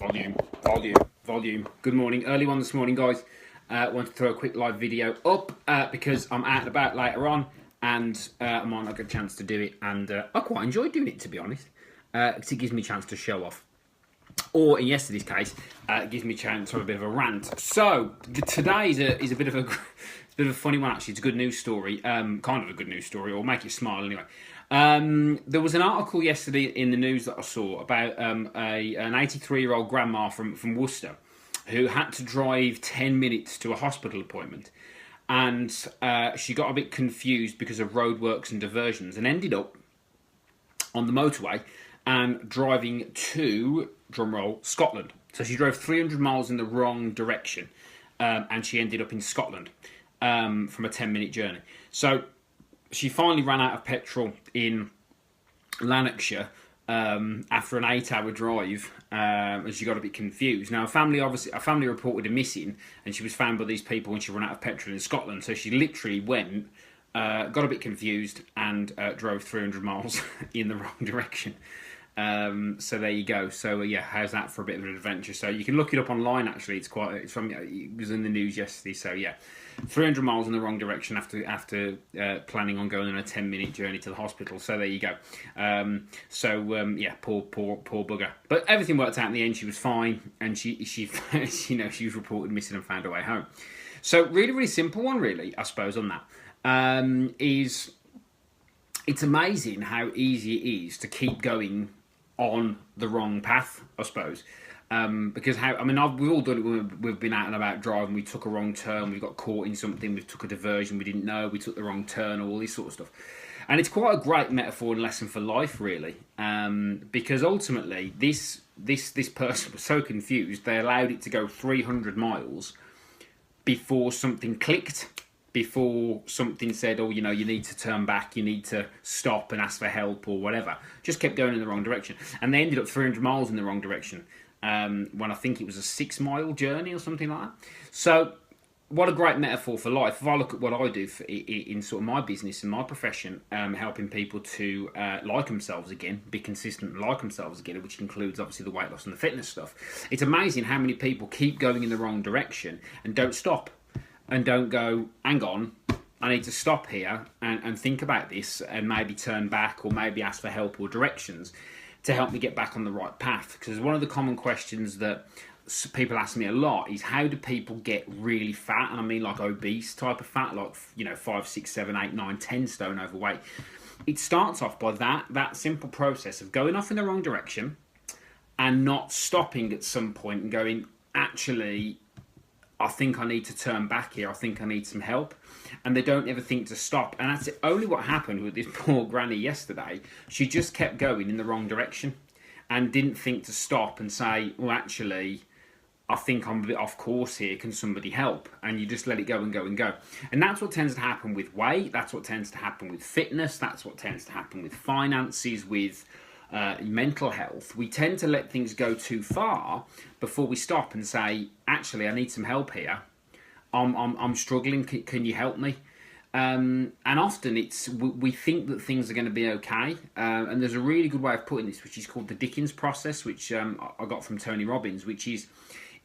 Volume, volume. Good morning. Early one this morning, guys. Want to throw a quick live video up because I'm out and about later on and I might not get a chance to do it. And I quite enjoy doing it, to be honest, because it gives me a chance to show off. Or in yesterday's case, it gives me a chance to have a bit of a rant. So today is a bit of a it's a bit of a funny one, actually. It's a good news story, kind of a good news story, or make you smile anyway. There was an article yesterday in the news that I saw about an 83-year-old grandma from Worcester who had to drive 10 minutes to a hospital appointment, and she got a bit confused because of roadworks and diversions, and ended up on the motorway and driving to, drumroll, Scotland. So she drove 300 miles in the wrong direction, and she ended up in Scotland from a 10-minute journey. So she finally ran out of petrol in Lanarkshire after an 8-hour drive, and she got a bit confused. Now, a family reported her missing, and she was found by these people when she ran out of petrol in Scotland. So she literally went, got a bit confused, and drove 300 miles in the wrong direction. So there you go. So yeah, how's that for a bit of an adventure? So you can look it up online. Actually, it was in the news yesterday. So yeah, 300 miles in the wrong direction after planning on going on a 10-minute journey to the hospital. So there you go. Yeah, poor bugger. But everything worked out in the end. She was fine, and she she was reported missing and found her way home. So really simple one, really, I suppose, on that is it's amazing how easy it is to keep going on the wrong path, I suppose. Because we've all done it when we've been out and about driving. We took a wrong turn, we got caught in something, we took a diversion we didn't know, we took the wrong turn, all this sort of stuff. And it's quite a great metaphor and lesson for life, really. Because ultimately, this person was so confused, they allowed it to go 300 miles before something clicked. Before something said, oh, you need to turn back, you need to stop and ask for help or whatever. Just kept going in the wrong direction. And they ended up 300 miles in the wrong direction when I think it was a 6-mile journey or something like that. So what a great metaphor for life. If I look at what I do in sort of my business and my profession, helping people to like themselves again, be consistent and like themselves again, which includes obviously the weight loss and the fitness stuff. It's amazing how many people keep going in the wrong direction and don't stop. And don't go, hang on, I need to stop here and think about this and maybe turn back or maybe ask for help or directions to help me get back on the right path. Because one of the common questions that people ask me a lot is, how do people get really fat? And I mean like obese type of fat, like 5, 6, 7, 8, 9, 10 stone overweight. It starts off by that simple process of going off in the wrong direction and not stopping at some point and going, actually, I think I need to turn back here. I think I need some help. And they don't ever think to stop. And that's only what happened with this poor granny yesterday. She just kept going in the wrong direction and didn't think to stop and say, well, actually, I think I'm a bit off course here. Can somebody help? And you just let it go and go and go. And that's what tends to happen with weight. That's what tends to happen with fitness. That's what tends to happen with finances, with mental health. We tend to let things go too far before we stop and say, actually, I need some help here. I'm struggling. Can you help me? And often we think that things are going to be okay. And there's a really good way of putting this, which is called the Dickens process, which I got from Tony Robbins, which is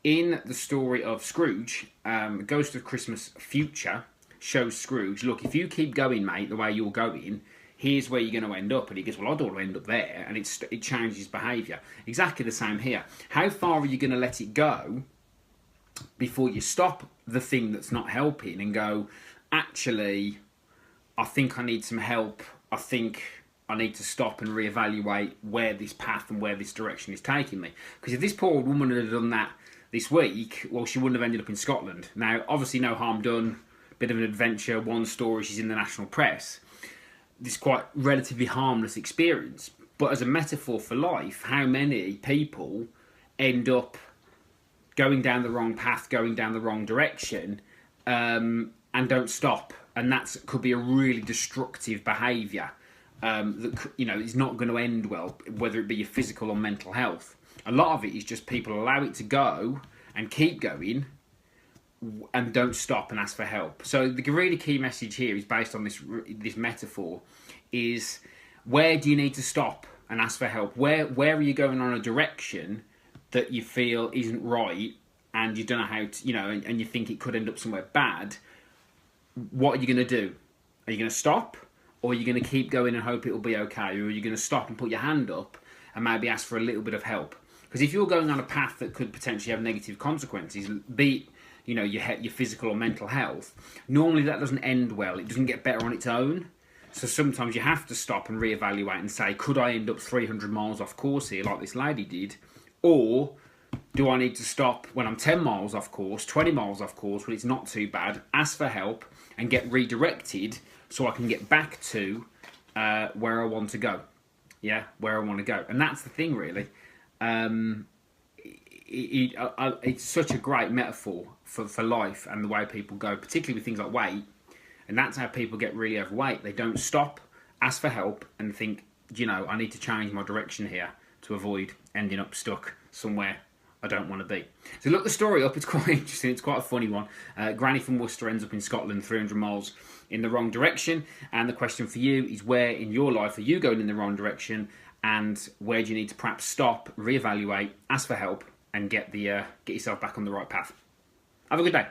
in the story of Scrooge. Ghost of Christmas Future shows Scrooge, look, if you keep going, mate, the way you're going, here's where you're going to end up. And he goes, well, I don't want to end up there. And it changes behaviour. Exactly the same here. How far are you going to let it go before you stop the thing that's not helping and go, actually, I think I need some help. I think I need to stop and reevaluate where this path and where this direction is taking me. Because if this poor woman had done that this week, well, she wouldn't have ended up in Scotland. Now, obviously, no harm done. Bit of an adventure. One story, she's in the national press. This quite relatively harmless experience, but as a metaphor for life, how many people end up going down the wrong path, going down the wrong direction, and don't stop? And that could be a really destructive behaviour that is not going to end well, whether it be your physical or mental health. A lot of it is just people allow it to go and keep going and don't stop and ask for help. So the really key message here is based on this metaphor is, where do you need to stop and ask for help? Where are you going on a direction that you feel isn't right, and you don't know how to, and you think it could end up somewhere bad, what are you going to do? Are you going to stop? Or are you going to keep going and hope it'll be okay? Or are you going to stop and put your hand up and maybe ask for a little bit of help? Because if you're going on a path that could potentially have negative consequences, be it, your physical or mental health, normally that doesn't end well. It doesn't get better on its own. So sometimes you have to stop and reevaluate and say, could I end up 300 miles off course here like this lady did? Or do I need to stop when I'm 10 miles off course, 20 miles off course, when it's not too bad, ask for help and get redirected so I can get back to where I want to go. Yeah, where I want to go. And that's the thing, really. It's such a great metaphor for life and the way people go, particularly with things like weight. And that's how people get really overweight. They don't stop, ask for help, and think, I need to change my direction here to avoid ending up stuck somewhere I don't want to be. So look the story up, it's quite interesting, it's quite a funny one. Granny from Worcester ends up in Scotland 300 miles in the wrong direction, and the question for you is, where in your life are you going in the wrong direction, and where do you need to perhaps stop, reevaluate, ask for help, and get yourself back on the right path. Have a good day.